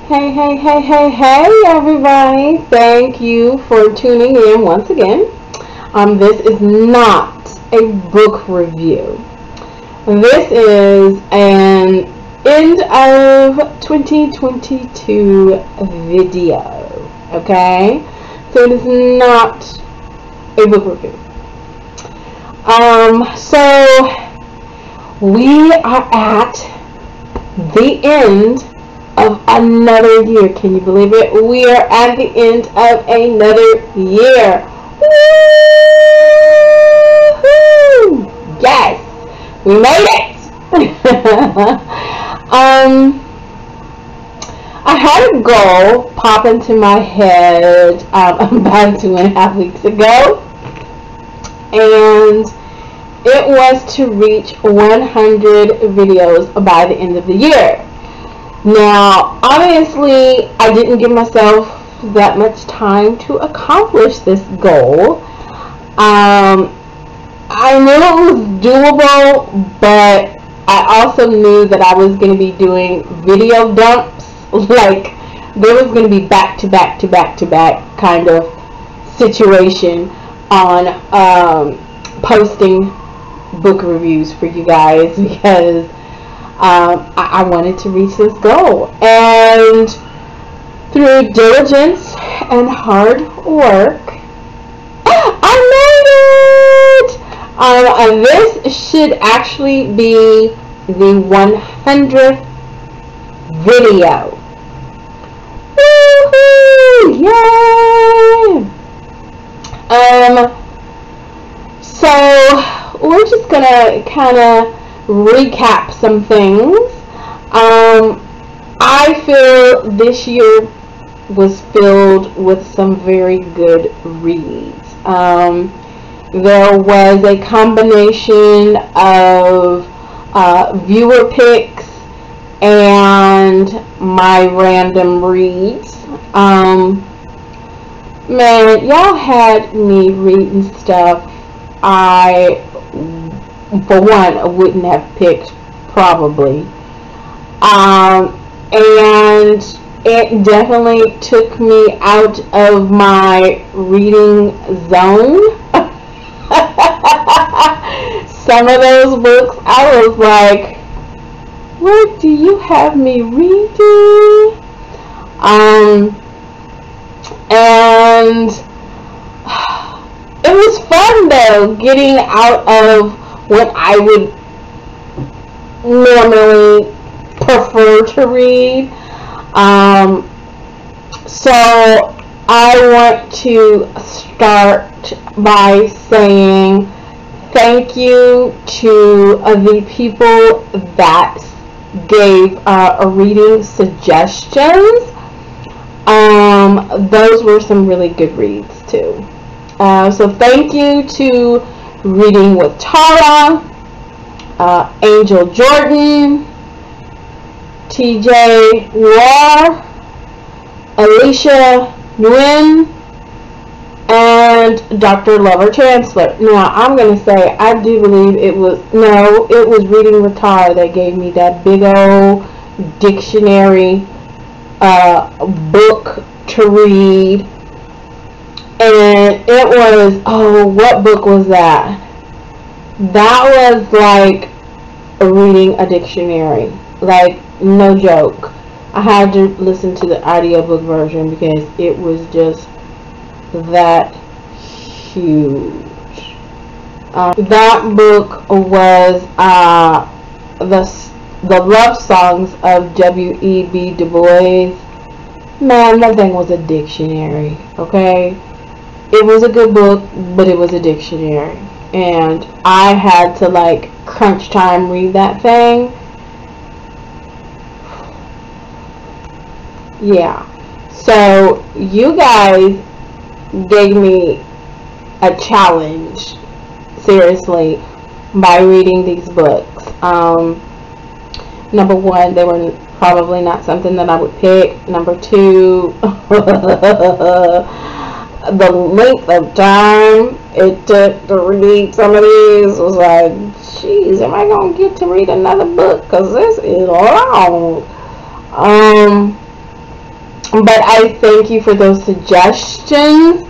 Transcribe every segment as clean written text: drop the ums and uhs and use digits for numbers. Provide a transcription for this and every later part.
Hey, everybody. Thank you for tuning in once again. This is not a book review. This is an end of 2022 video. Okay? So it is not a book review. So we are at the end of another year. Can you believe it? We are at the end of another year. Woo-hoo! Yes, we made it. I had a goal pop into my head about 2.5 weeks ago, and it was to reach 100 videos by the end of the year. Now, obviously, I didn't give myself that much time to accomplish this goal. I knew it was doable, but I also knew that I was going to be doing video dumps. Like, there was going to be back to back kind of situation on posting book reviews for you guys, because I wanted to reach this goal, and through diligence and hard work, I made it. This should actually be the 100th video. Woohoo! Yay! So we're just gonna kind of recap some things. I feel this year was filled with some very good reads. There was a combination of viewer picks and my random reads. Man, y'all had me reading stuff for one, I wouldn't have picked, probably. And it definitely took me out of my reading zone. Some of those books, I was like, what do you have me reading? And it was fun, though, getting out of what I would normally prefer to read. So I want to start by saying thank you to the people that gave reading suggestions. Those were some really good reads too. So thank you to Reading with Tara, Angel Jordan, TJ War, Alicia Nguyen, and Dr. Lover Chancellor. Now, I'm going to say, I do believe it was Reading with Tara that gave me that big old dictionary book to read. And it was, what book was that? That was like reading a dictionary. Like, no joke. I had to listen to the audiobook version because it was just that huge. That book was the love songs of W.E.B. Du Bois. Man, that thing was a dictionary, okay? It was a good book, but it was a dictionary. And I had to, like, crunch time read that thing. Yeah. So, you guys gave me a challenge, seriously, by reading these books. Number one, they were probably not something that I would pick. Number two, the length of time it took to read some of these was like, geez, am I going to get to read another book? Because this is long. But I thank you for those suggestions.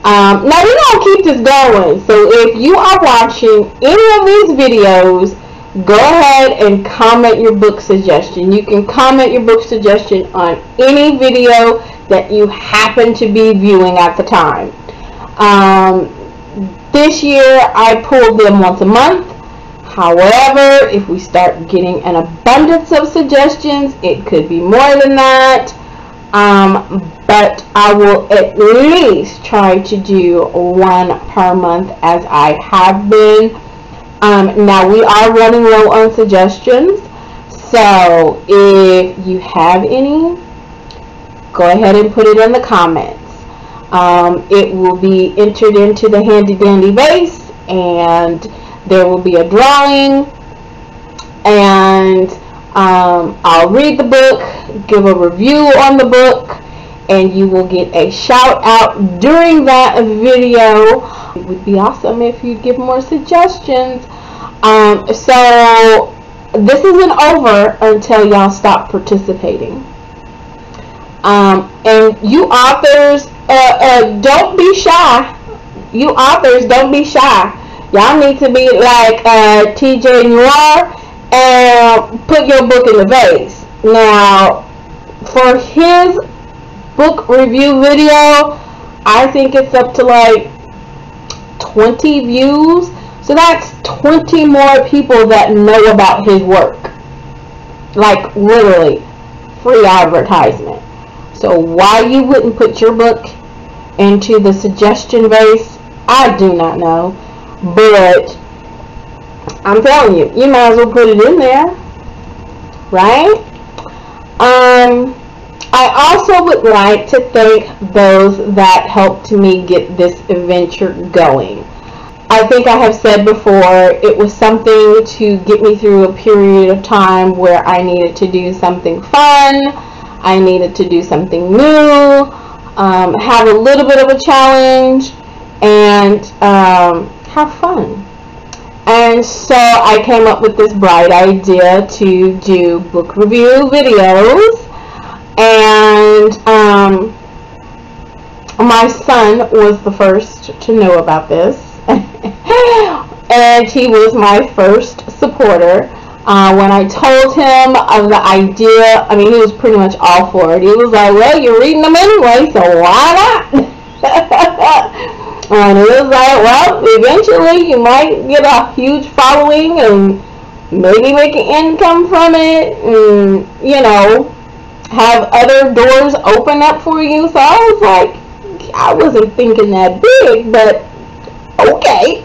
Now we're gonna keep this going. So if you are watching any of these videos, go ahead and comment your book suggestion. You can comment your book suggestion on any video that you happen to be viewing at the time. This year I pulled them once a month. However, if we start getting an abundance of suggestions, it could be more than that. But I will at least try to do one per month, as I have been. Now we are running low on suggestions, so if you have any, go ahead and put it in the comments. It will be entered into the handy dandy vase, and there will be a drawing, and I'll read the book, give a review on the book, and you will get a shout out during that video. It would be awesome if you'd give more suggestions. So this isn't over until y'all stop participating. And you authors, don't be shy. You authors, don't be shy. Y'all need to be like TJ Noir and put your book in the vase. Now, for his book review video, I think it's up to like 20 views. So that's 20 more people that know about his work. Like literally free advertisement. So why you wouldn't put your book into the suggestion vase, I do not know. But I'm telling you, you might as well put it in there, right? I also would like to thank those that helped me get this adventure going. I think I have said before, it was something to get me through a period of time where I needed to do something fun, I needed to do something new, have a little bit of a challenge, and have fun. And so I came up with this bright idea to do book review videos. And my son was the first to know about this. And he was my first supporter. When I told him of the idea, I mean, he was pretty much all for it. He was like, well, you're reading them anyway, so why not? And it was like, well, eventually you might get a huge following and maybe make an income from it, and, you know, have other doors open up for you. So I was like, I wasn't thinking that big, but okay.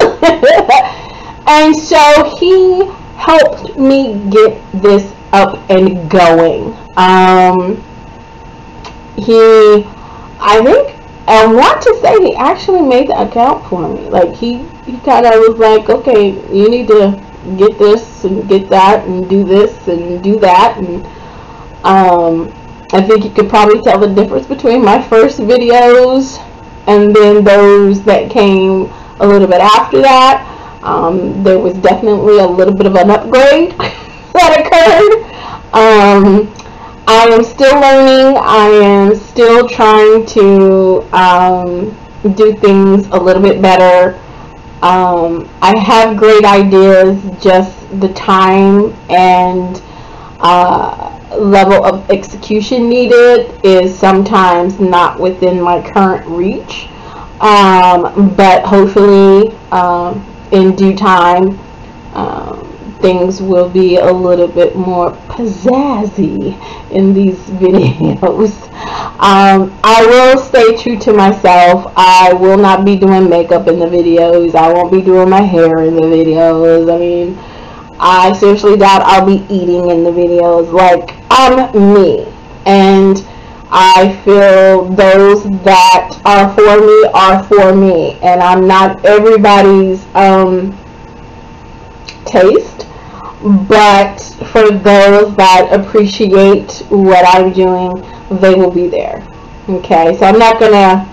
And so he helped me get this up and going. I want to say he actually made the account for me. Like he kind of was like, okay, you need to get this and get that and do this and do that. And I think you could probably tell the difference between my first videos and then those that came a little bit after that. There was definitely a little bit of an upgrade that occurred. I am still learning. I am still trying to do things a little bit better. I have great ideas, just the time and level of execution needed is sometimes not within my current reach. But hopefully in due time things will be a little bit more pizzazzy in these videos. I will stay true to myself. I will not be doing makeup in the videos. I won't be doing my hair in the videos. I mean, I seriously doubt I'll be eating in the videos. Like, I'm me. And I feel those that are for me. And I'm not everybody's taste. But for those that appreciate what I'm doing, they will be there. Okay, so I'm not gonna,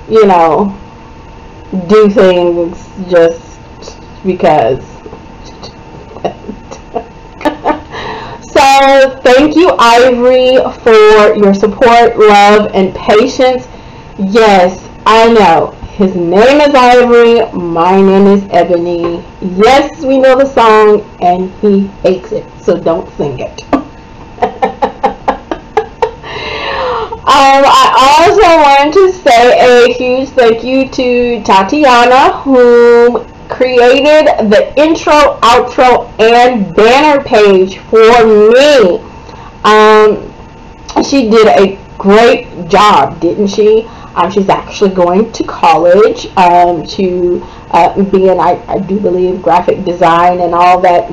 you know, do things just because. So thank you, Ivory, for your support, love, and patience. Yes, I know. His name is Ivory. My name is Ebony. Yes, we know the song, and he hates it, so don't sing it. I also want to say a huge thank you to Tatiana, who created the intro, outro, and banner page for me. She did a great job, didn't she? She's actually going to college to be in, I do believe, graphic design and all that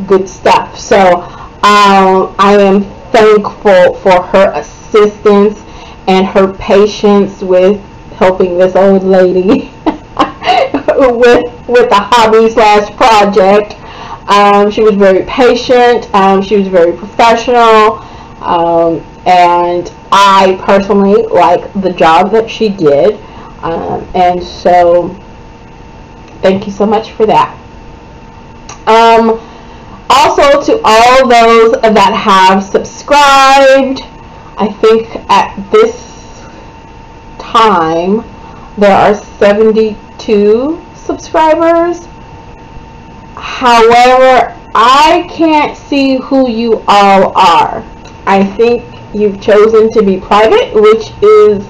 good stuff. So I am thankful for her assistance and her patience with helping this old lady with the hobby / project. She was very patient. She was very professional, and I personally like the job that she did, and so thank you so much for that. Also, to all those that have subscribed, I think at this time there are 72 subscribers. However, I can't see who you all are. I think you've chosen to be private, which is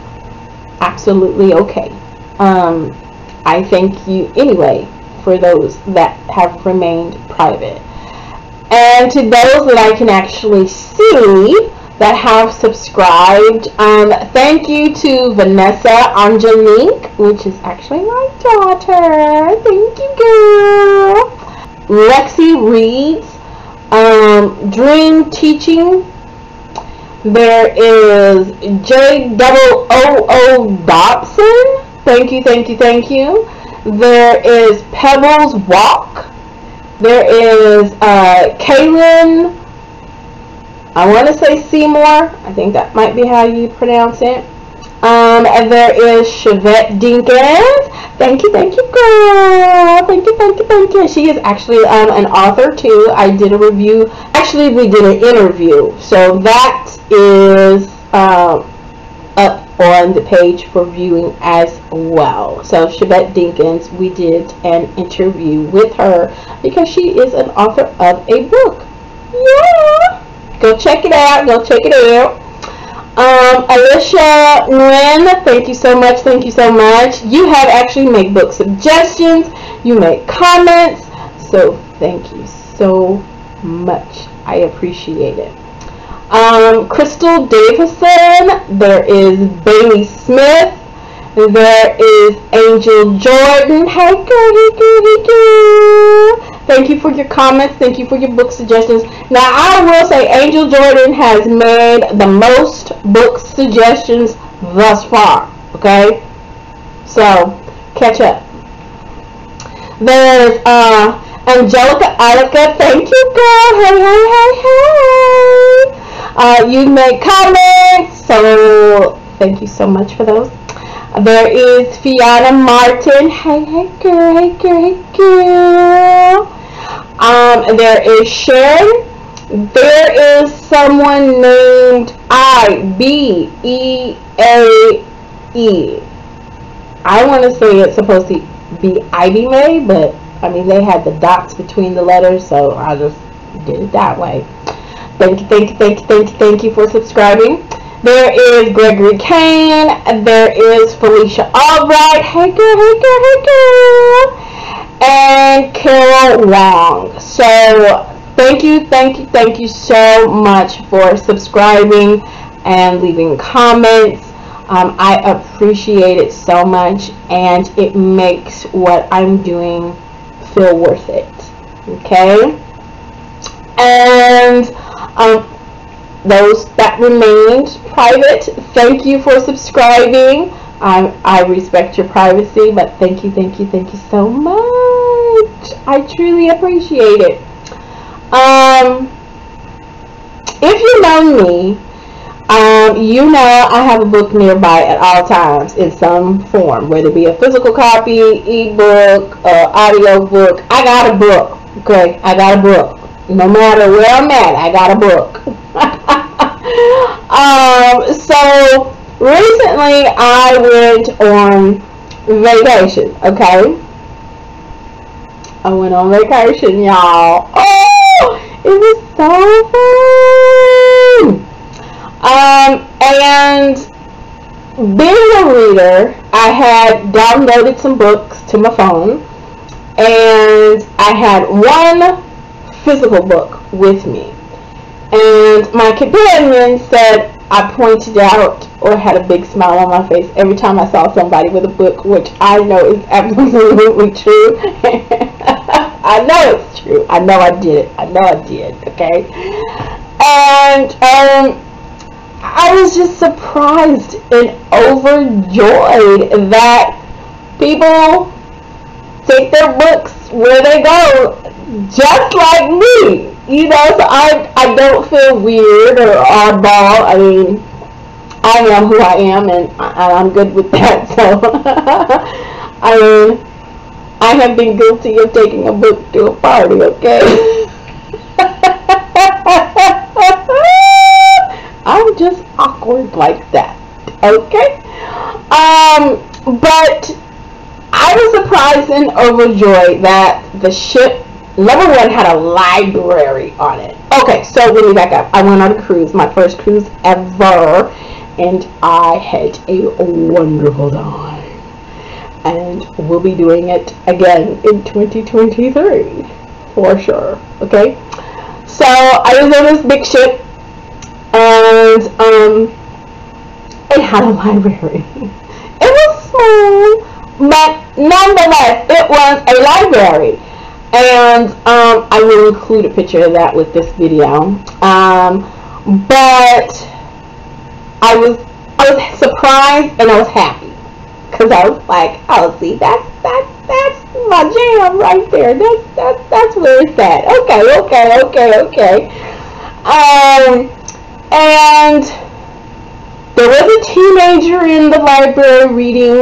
absolutely okay. I thank you anyway for those that have remained private. And to those that I can actually see that have subscribed, thank you to Vanessa Angelique, which is actually my daughter. Thank you, girl. Lexi Reeds, Dream Teaching. There is JOO Dobson. Thank you, thank you, thank you. There is Pebbles Walk. There is Kaylin, I want to say Seymour. I think that might be how you pronounce it. And there is Chevette Dinkins. Thank you, girl. Thank you, thank you, thank you. She is actually an author too. I did a review. Actually, we did an interview. So that is up on the page for viewing as well. So Chevette Dinkins, we did an interview with her because she is an author of a book. Yeah. Go check it out. Go check it out. Alicia Nguyen, thank you so much. Thank you so much. You have actually made book suggestions. You make comments. So thank you so much. I appreciate it. Crystal Davison. There is Bailey Smith. There is Angel Jordan. Hey girl, hey girl, hey girl. Thank you for your comments. Thank you for your book suggestions. Now, I will say Angel Jordan has made the most book suggestions thus far. Okay? So, catch up. There's Angelica Alika. Thank you, girl. Hey, hey, hey, hey. You make comments. So, thank you so much for those. There is Fiona Martin. Hey, hey, girl, hey, girl, hey, girl. There is Sharon. There is someone named IBEAE. I want to say it's supposed to be Ivy May, but I mean they had the dots between the letters, so I just did it that way. Thank you, thank you, thank you, thank you, thank you for subscribing. There is Gregory Kane. There is Felicia Albright. Hey girl, hey girl, hey girl. And Carol Wong. So thank you, thank you, thank you so much for subscribing and leaving comments. I appreciate it so much, and it makes what I'm doing feel worth it. Okay? And those that remained private, thank you for subscribing. I respect your privacy, but thank you, thank you, thank you so much. I truly appreciate it. If you know me, you know I have a book nearby at all times in some form, whether it be a physical copy, ebook, audio book. I got a book. Okay, I got a book. No matter where I'm at, I got a book. So recently I went on vacation, okay? I went on vacation, y'all. Oh, it was so fun. And being a reader, I had downloaded some books to my phone, and I had one physical book with me. And my companion said I pointed out or had a big smile on my face every time I saw somebody with a book, which I know is absolutely true. I know it's true. I know I did it. I know I did. Okay. And I was just surprised and overjoyed that people take their books where they go, just like me. You know, so I don't feel weird or oddball. I mean, I know who I am, and I'm good with that. So, I mean, I have been guilty of taking a book to a party, okay? I'm just awkward like that, okay? But I was surprised and overjoyed that the ship, number one, had a library on it. Okay, so let me back up. I went on a cruise, my first cruise ever, and I had a wonderful time. And we'll be doing it again in 2023, for sure, okay? So I was on this big ship, and it had a library. It was small, but nonetheless, it was a library. And I will include a picture of that with this video. But I was surprised and I was happy, because I was like, oh, see, that's my jam right there. That's where it's at. Okay. And there was a teenager in the library reading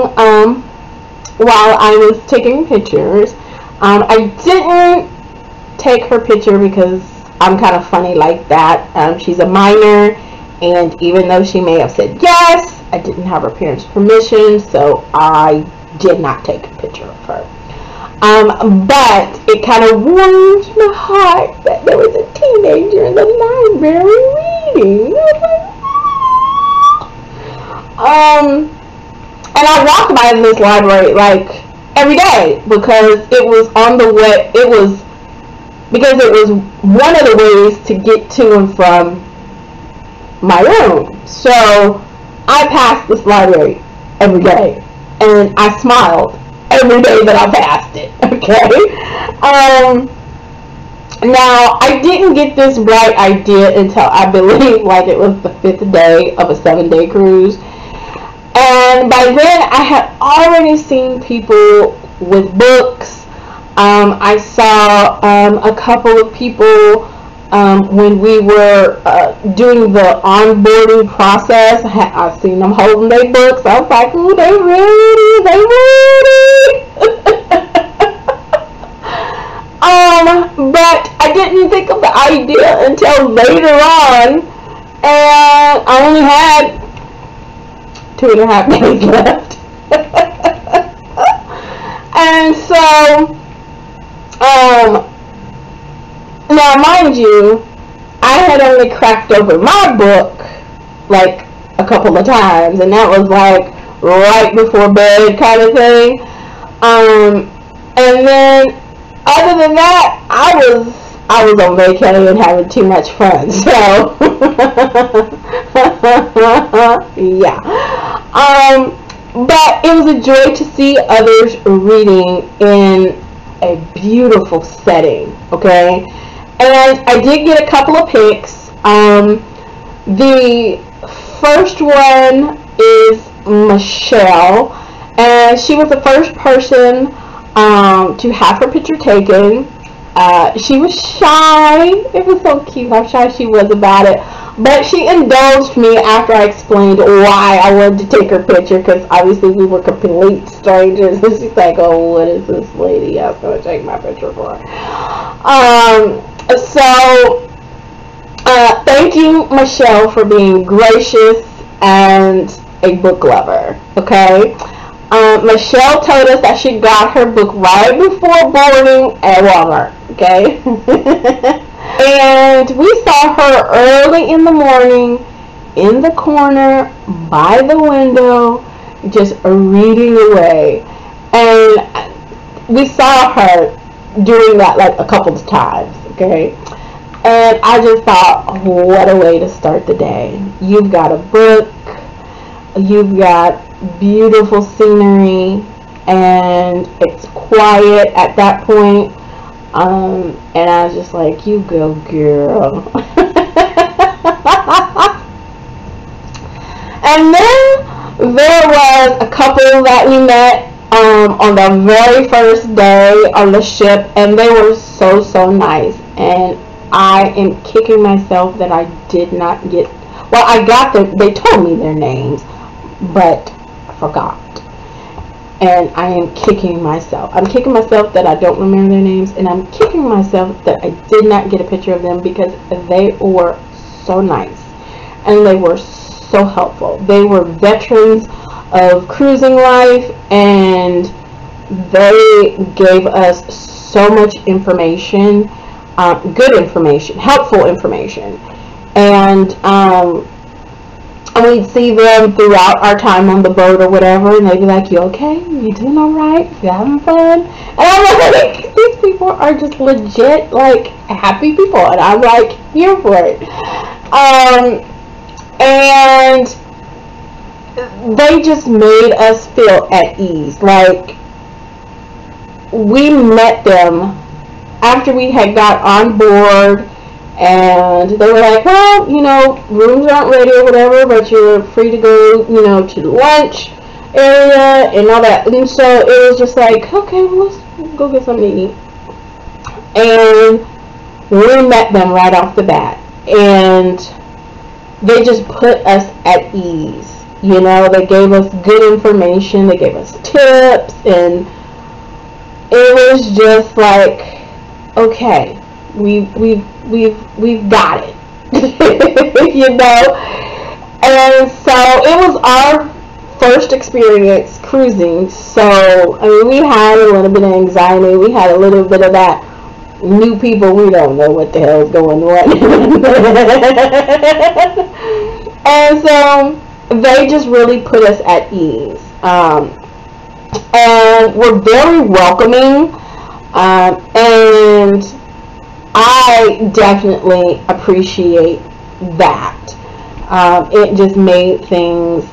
while I was taking pictures. I didn't take her picture because I'm kind of funny like that. She's a minor, and even though she may have said yes, I didn't have her parents' permission, so I did not take a picture of her. But it kind of warmed my heart that there was a teenager in the library reading. And I walked by this library like every day because it was on the way. It was one of the ways to get to and from my room. So I passed this library every day, and I smiled every day that I passed it. Okay. Now I didn't get this bright idea until I believe like it was the 5th day of a 7-day cruise. And by then I had already seen people with books. I saw a couple of people when we were doing the onboarding process. I've seen them holding their books. I was like, ooh, they ready. But I didn't think of the idea until later on, and I only had 2.5 days left. And so, now mind you, I had only cracked over my book like a couple of times, and that was like right before bed kind of thing. And then other than that, I was on vacation and having too much fun. So yeah. But it was a joy to see others reading in a beautiful setting, okay? And I did get a couple of pics. The first one is Michelle, and she was the first person to have her picture taken. She was shy. It was so cute how shy she was about it. But she indulged me after I explained why I wanted to take her picture, because obviously we were complete strangers. And she's like, oh, what is this lady I was going to take my picture for? So, thank thank you, Michelle, for being gracious and a book lover. Okay. Michelle told us that she got her book right before boarding at Walmart. Okay. And we saw her early in the morning in the corner by the window just reading away, and we saw her doing that like a couple of times. Okay. And I just thought, what a way to start the day. You've got a book, you've got beautiful scenery, and it's quiet at that point. And I was just like, you go, girl. And then there was a couple that we met on the very first day on the ship, and they were so nice. And I am kicking myself that I did not get, well, I got them, they told me their names, but I forgot. And I am kicking myself. I'm kicking myself that I don't remember their names, and I'm kicking myself that I did not get a picture of them, because they were so nice and they were so helpful. They were veterans of cruising life, and they gave us so much information, good information, helpful information. And we'd see them throughout our time on the boat or whatever, and they'd be like, you okay? You doing alright? You having fun? And I'm like, these people are just legit, like, happy people, and I'm like, here for it. And they just made us feel at ease. Like, we met them after we had got on board, and they were like, well, you know, rooms aren't ready or whatever, but you're free to go, you know, to the lunch area and all that. And so it was just like, okay, well, let's go get something to eat. And we met them right off the bat, and they just put us at ease. You know, they gave us good information, they gave us tips, and it was just like, okay, we've got it. You know. And so it was our first experience cruising, so I mean, we had a little bit of anxiety, we had a little bit of that new people, we don't know what the hell is going on. And so they just really put us at ease, and were very welcoming, and I definitely appreciate that. It just made things,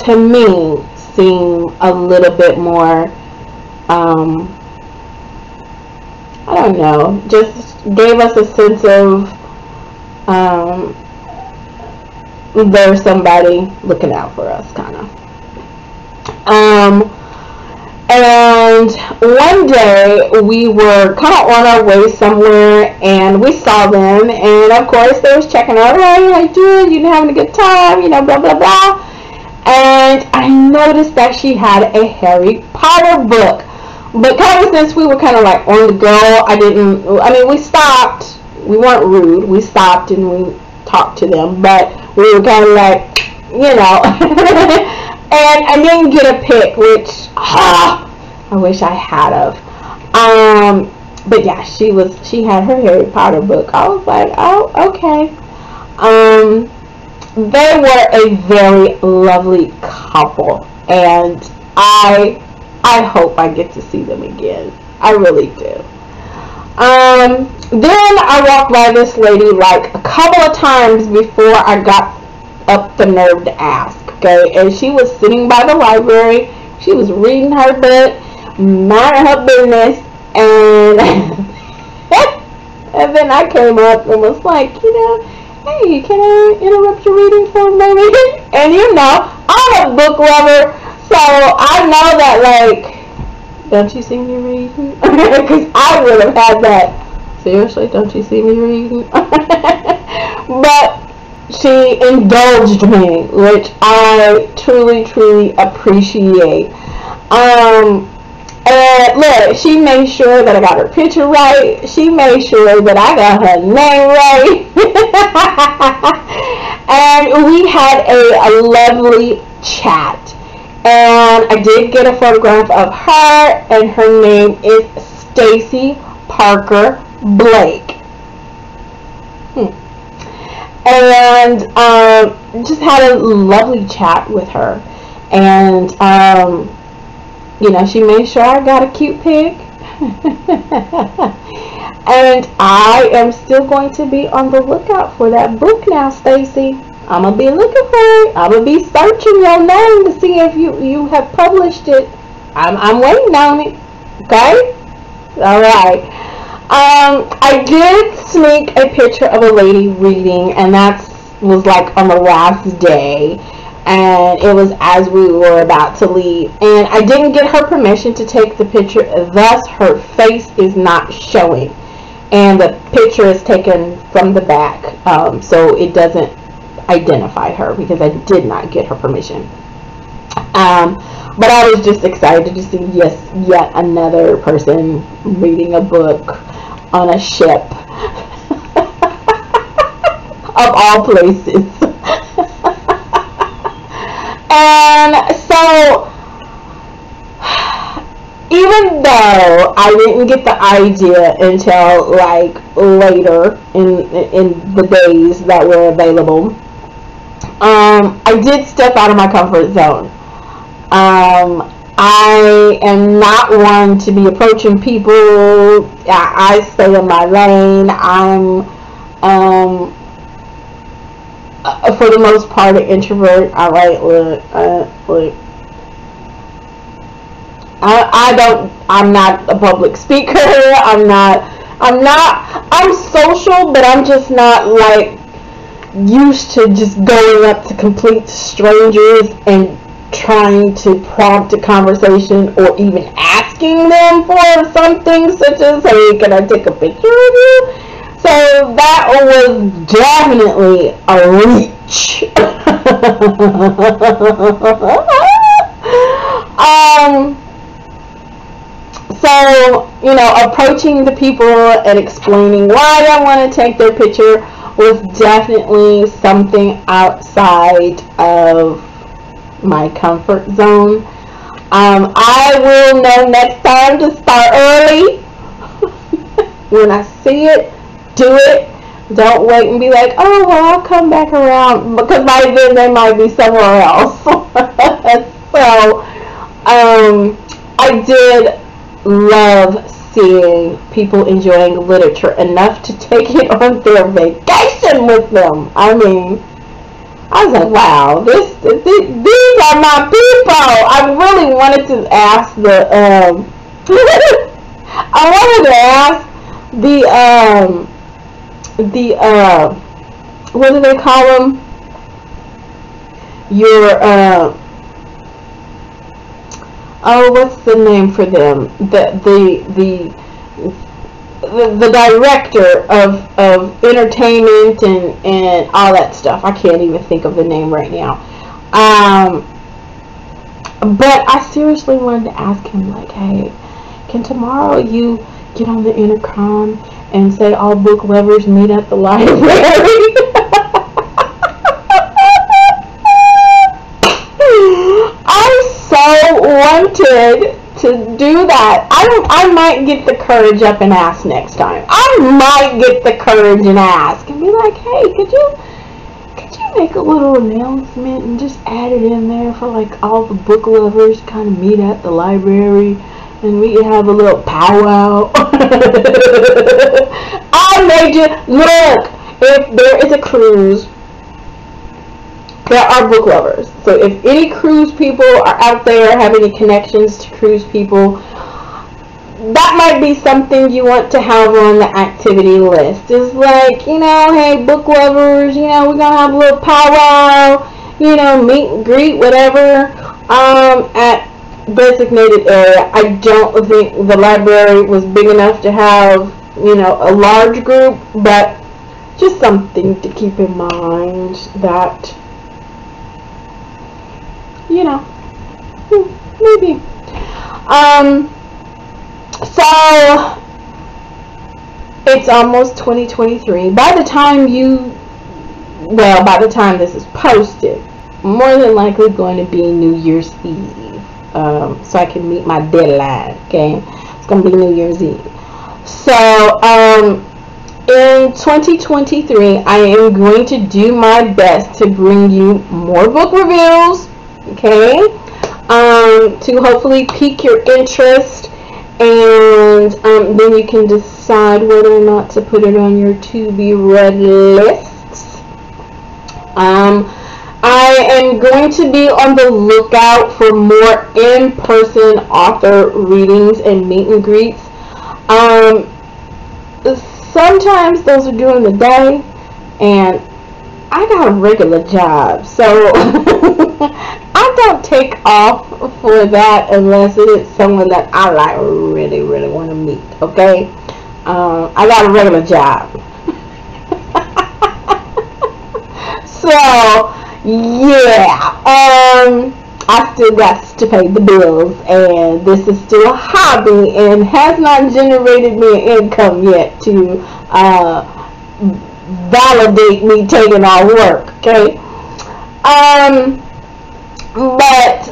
to me, seem a little bit more, I don't know, just gave us a sense of there's somebody looking out for us, kind of. And one day we were kind of on our way somewhere, and we saw them, and of course they was checking out, hey, how you doing? You having a good time? You know, blah blah blah. And I noticed that she had a Harry Potter book, but kind of since we were kind of like on the go, I mean, we stopped. We weren't rude. We stopped and we talked to them, but we were kind of like, you know. And I didn't get a pic, which I wish I had of. But yeah, she had her Harry Potter book. I was like, oh, okay. They were a very lovely couple, and I hope I get to see them again. I really do. Then I walked by this lady like a couple of times before I got up the nerve to ask. Okay, and she was sitting by the library. She was reading her book, minding her business, and and then I came up and was like, you know, hey, can I interrupt your reading for a moment? And you know, I'm a book lover, so I know that, like, don't you see me reading? Because I would have had that. Seriously, don't you see me reading? But she indulged me, which I truly appreciate. And look, she made sure that I got her picture right. She made sure that I got her name right. And we had a lovely chat. And I did get a photograph of her, and her name is Stacy Parker Blake. And just had a lovely chat with her. And you know, she made sure I got a cute pic. And I am still going to be on the lookout for that book now, Stacy. I'm going to be looking for it. I'm going to be searching your name to see if you have published it. I'm waiting on it. Okay? Alright. I did sneak a picture of a lady reading, and that was like on the last day. And it was as we were about to leave. And I didn't get her permission to take the picture, thus her face is not showing. And the picture is taken from the back, so it doesn't identify her because I did not get her permission. But I was just excited to see yet another person reading a book on a ship. Of all places. And so, even though I didn't get the idea until like later in the days that were available, I did step out of my comfort zone. I am not one to be approaching people. I stay in my lane. I'm for the most part an introvert. Alright, look. I'm not a public speaker. I'm social, but I'm just not like used to just going up to complete strangers and trying to prompt a conversation or even asking them for something such as, hey, can I take a picture of you? So that was definitely a reach. So, you know, approaching the people and explaining why I want to take their picture was definitely something outside of my comfort zone. I will know next time to start early. When I see it, do it. Don't wait and be like, oh, well, I'll come back around, because by then they might be somewhere else. So, I did love seeing people enjoying literature enough to take it on their vacation with them. I mean, I was like, wow, these are my people. I really wanted to ask I wanted to ask what do they call them? Your oh, what's the name for them? The director of entertainment and all that stuff. I can't even think of the name right now. But I seriously wanted to ask him, like, hey, can tomorrow you get on the intercom and say all book lovers meet at the library? I so wanted to do that. I might get the courage up and ask next time. I might get the courage and ask and be like, hey, could you make a little announcement and just add it in there for like all the book lovers kind of meet at the library and we can have a little powwow. I made you look. If there is a cruise, there are book lovers. So if any cruise people are out there, have any connections to cruise people, that might be something you want to have on the activity list. It's like, you know, hey, book lovers, you know, we're gonna have a little powwow, you know, meet and greet, whatever, at designated area. I don't think the library was big enough to have, you know, a large group, but just something to keep in mind that, you know, maybe. So it's almost 2023. By the time this is posted, more than likely going to be New Year's Eve. So I can meet my deadline. Okay, it's gonna be New Year's Eve. So in 2023, I am going to do my best to bring you more book reviews. Okay, to hopefully pique your interest, and then you can decide whether or not to put it on your to be read lists. I am going to be on the lookout for more in-person author readings and meet and greets. Sometimes those are during the day, and I got a regular job, so I don't take off for that unless it is someone that I like really want to meet. Okay, I got a regular job. So yeah, I still got to pay the bills, and this is still a hobby and has not generated me an income yet to validate me taking on work. Okay, but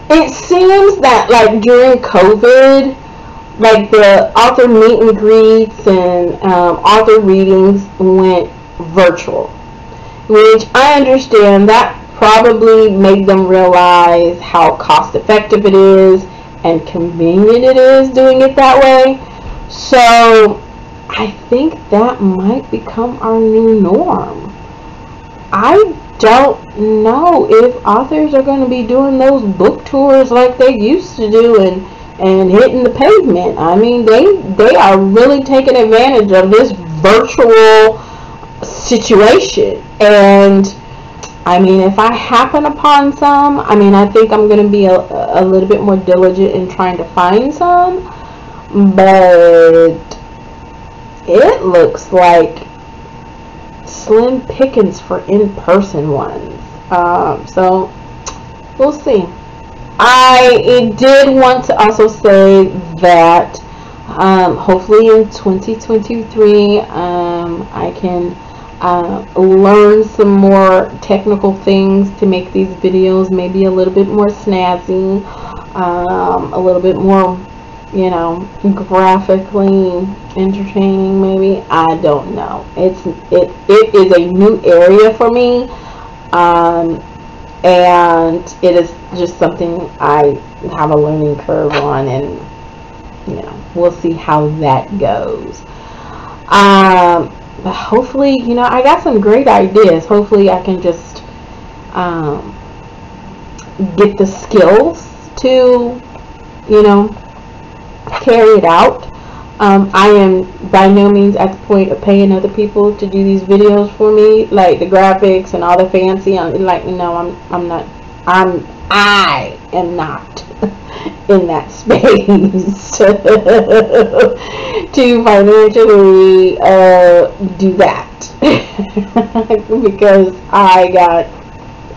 it seems that like during COVID, like the author meet and greets and author readings went virtual, which I understand that probably made them realize how cost effective it is and convenient it is doing it that way. So I think that might become our new norm. I don't know if authors are going to be doing those book tours like they used to do and hitting the pavement. I mean, they are really taking advantage of this virtual situation. And I mean, if I happen upon some, I mean, I think I'm going to be a little bit more diligent in trying to find some, but it looks like slim pickings for in-person ones. So we'll see. I did want to also say that hopefully in 2023 I can learn some more technical things to make these videos maybe a little bit more snazzy, a little bit more, you know, graphically entertaining maybe. I don't know. It is a new area for me, and it is just something I have a learning curve on, and you know, we'll see how that goes. But hopefully, you know, I got some great ideas. Hopefully I can just get the skills to, you know, carry it out. I am by no means at the point of paying other people to do these videos for me, like the graphics and all the fancy. Like, no, I am not in that space to financially do that because I got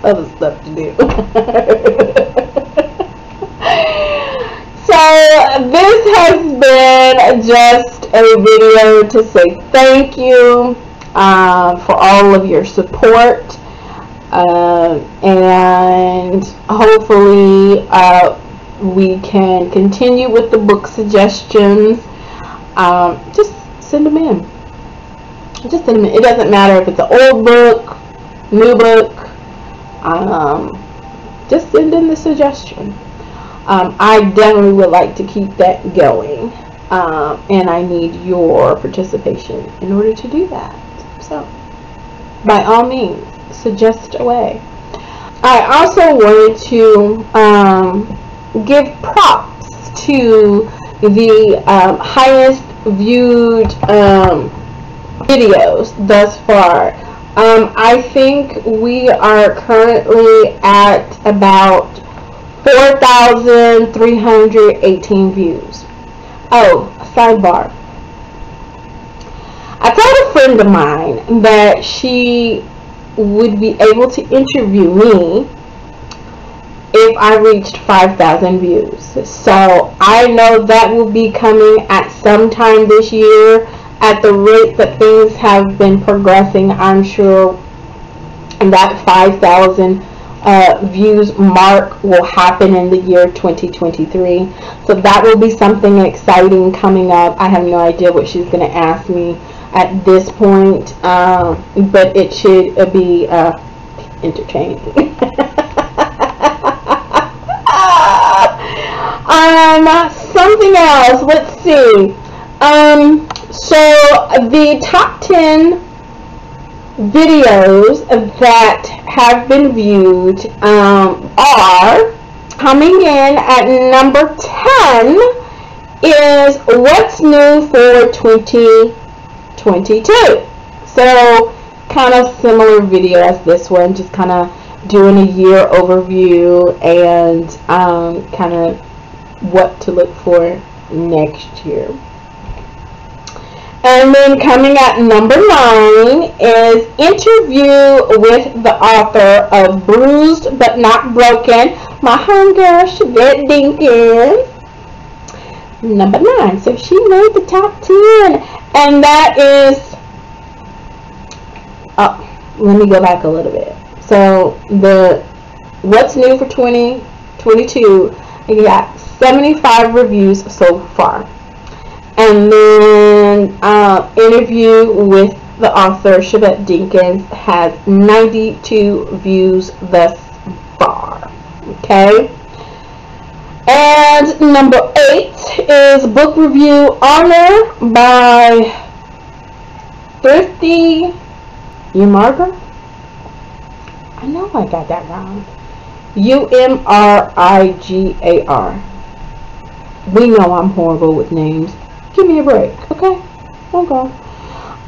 other stuff to do. So this has been just a video to say thank you for all of your support, and hopefully we can continue with the book suggestions. Just send them in. Just send them in. It doesn't matter if it's an old book, new book. Just send in the suggestion. I definitely would like to keep that going, and I need your participation in order to do that. So, by all means, suggest away. I also wanted to give props to the highest viewed videos thus far. I think we are currently at about 4,318 views. Oh, sidebar. I told a friend of mine that she would be able to interview me if I reached 5,000 views. So I know that will be coming at some time this year. At the rate that things have been progressing, I'm sure that 5,000 views mark will happen in the year 2023. So that will be something exciting coming up. I have no idea what she's going to ask me at this point, but it should be entertaining. Something else, let's see. So the top 10 videos that have been viewed are, coming in at number 10 is What's New for 2022. So kind of similar video as this one, just kind of doing a year overview and kind of what to look for next year. And then coming at number 9 is Interview with the author of Bruised But Not Broken, my homegirl Shavette Dinkins. Number 9, so she made the top 10, and that is, let me go back a little bit. So the What's New for 2022, I got 75 reviews so far. And then Interview with the author Shavette Dinkins has 92 views thus far. Okay. And number 8 is Book Review Honor by Thrifty Umarga. I know I got that wrong. Umrigar. We know I'm horrible with names. Give me a break, okay? Okay.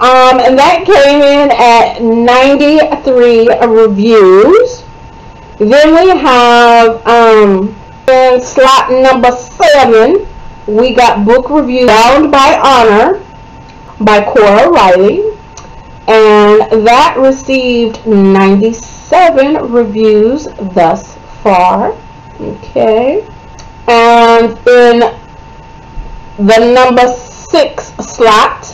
And that came in at 93 reviews. Then we have in slot number 7, we got Book Review Bound by Honor by Cora Riley, and that received 97 reviews thus far. Okay. And in the number 6 slot,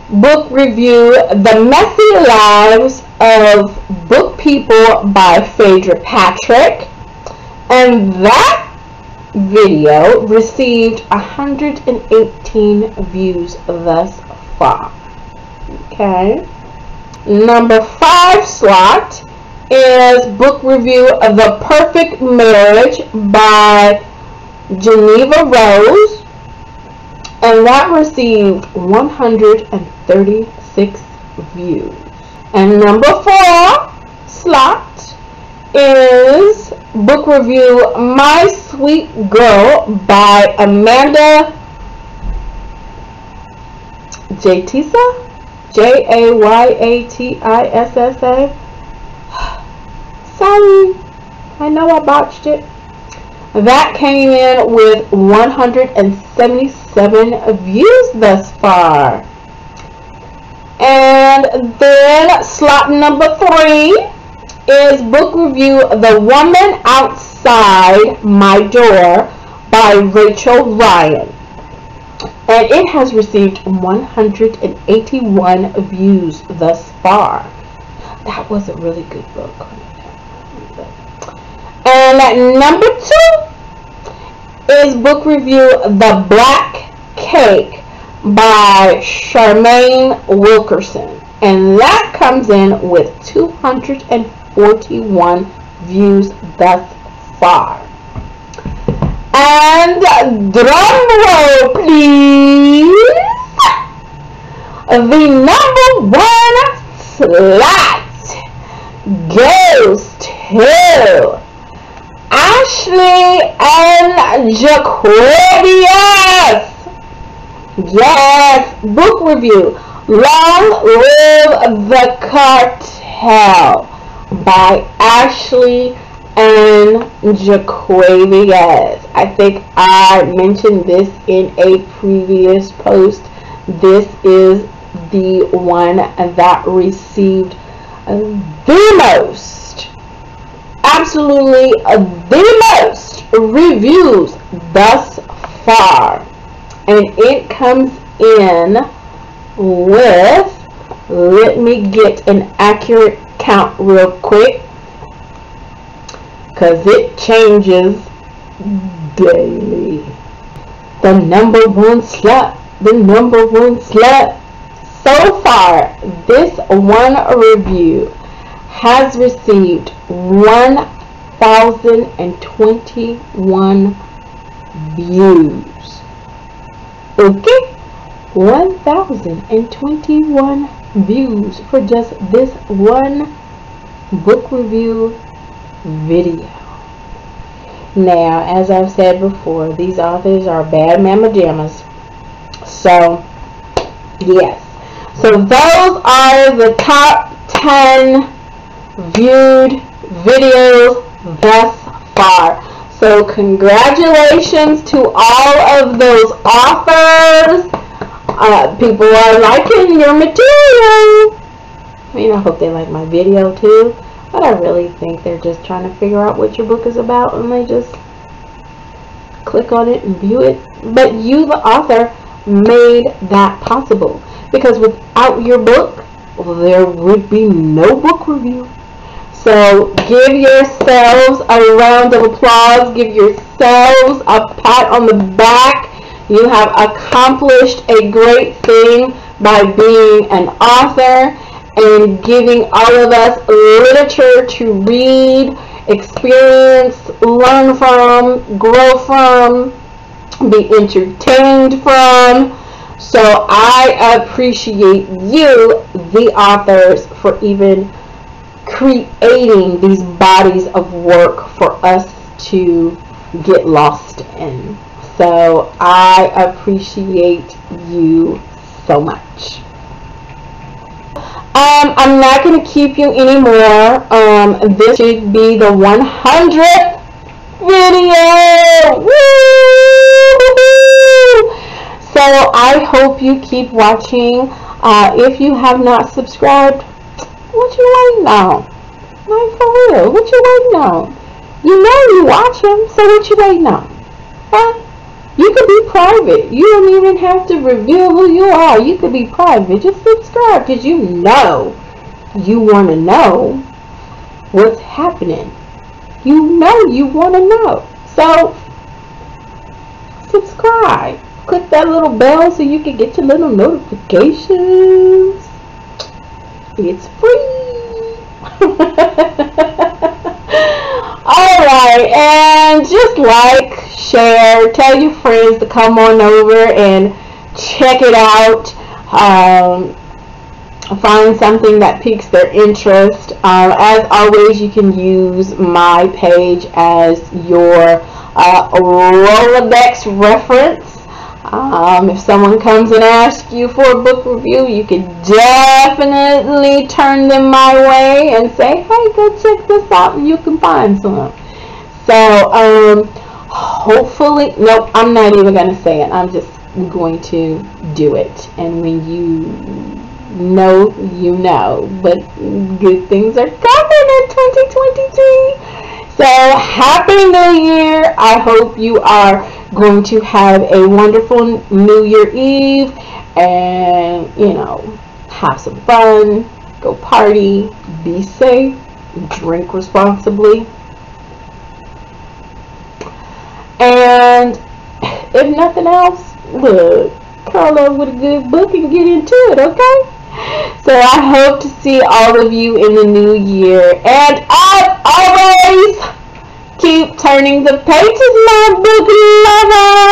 Book Review The Messy Lives of Book People by Phaedra Patrick, and that video received 118 views thus far. Okay. Number 5 slot is Book Review of The Perfect Marriage by Geneva Rose, and that received 136 views. And number 4 slot is Book Review My Sweet Girl by Amanda Jaytissa, Jayatissa. Sorry, I know I botched it. That came in with 177 views thus far. And then slot number 3 is Book Review The Woman Outside My Door by Rachel Ryan, and it has received 181 views thus far. That was a really good book. And at number 2 is Book Review The Black Cake by Charmaine Wilkerson, and that comes in with 241 views thus far. And drum roll please, the number 1 slot goes to Ashley and Jaquarius. Yes, book review, Long Live the Cartel by Ashley and Jaquarius. I think I mentioned this in a previous post. This is the one that received the most absolutely the most reviews thus far. And it comes in with, let me get an accurate count real quick, because it changes daily. The number one slut. So far, this one review has received 1,021 views. Okay? 1,021 views for just this one book review video. Now, as I've said before, these authors are bad mama jammas. So, yes. So those are the top 10 viewed videos thus far. So congratulations to all of those authors. People are liking your material. I mean, I hope they like my video too. But I really think they're just trying to figure out what your book is about, and they just click on it and view it. But you, the author, made that possible. Because without your book, there would be no book review. So give yourselves a round of applause. Give yourselves a pat on the back. You have accomplished a great thing by being an author and giving all of us literature to read, experience, learn from, grow from, be entertained from. So I appreciate you, the authors, for even creating these bodies of work for us to get lost in. So I appreciate you so much. I'm not going to keep you anymore. This should be the 100th video. Woo! So I hope you keep watching. If you have not subscribed, what you waiting on? Like, for real, what you waiting on? You know you watch them, so what you waiting on? Huh? You could be private. You don't even have to reveal who you are. You could be private. Just subscribe, because you know you want to know what's happening. You know you want to know. So subscribe. Click that little bell so you can get your little notifications. It's free. Alright, and just like, share, tell your friends to come on over and check it out. Find something that piques their interest. As always, you can use my page as your Rolodex reference. If someone comes and asks you for a book review, you can definitely turn them my way and say, hey, go check this out and you can find some. So, hopefully, nope, I'm not even going to say it. I'm just going to do it. And when you know, you know. But good things are coming in 2023. So, Happy New Year. I hope you are going to have a wonderful New Year Eve and, you know, have some fun, go party, be safe, drink responsibly, and if nothing else, look, curl up with a good book and get into it, okay? So I hope to see all of you in the new year, and as always, keep turning the pages, my book lover.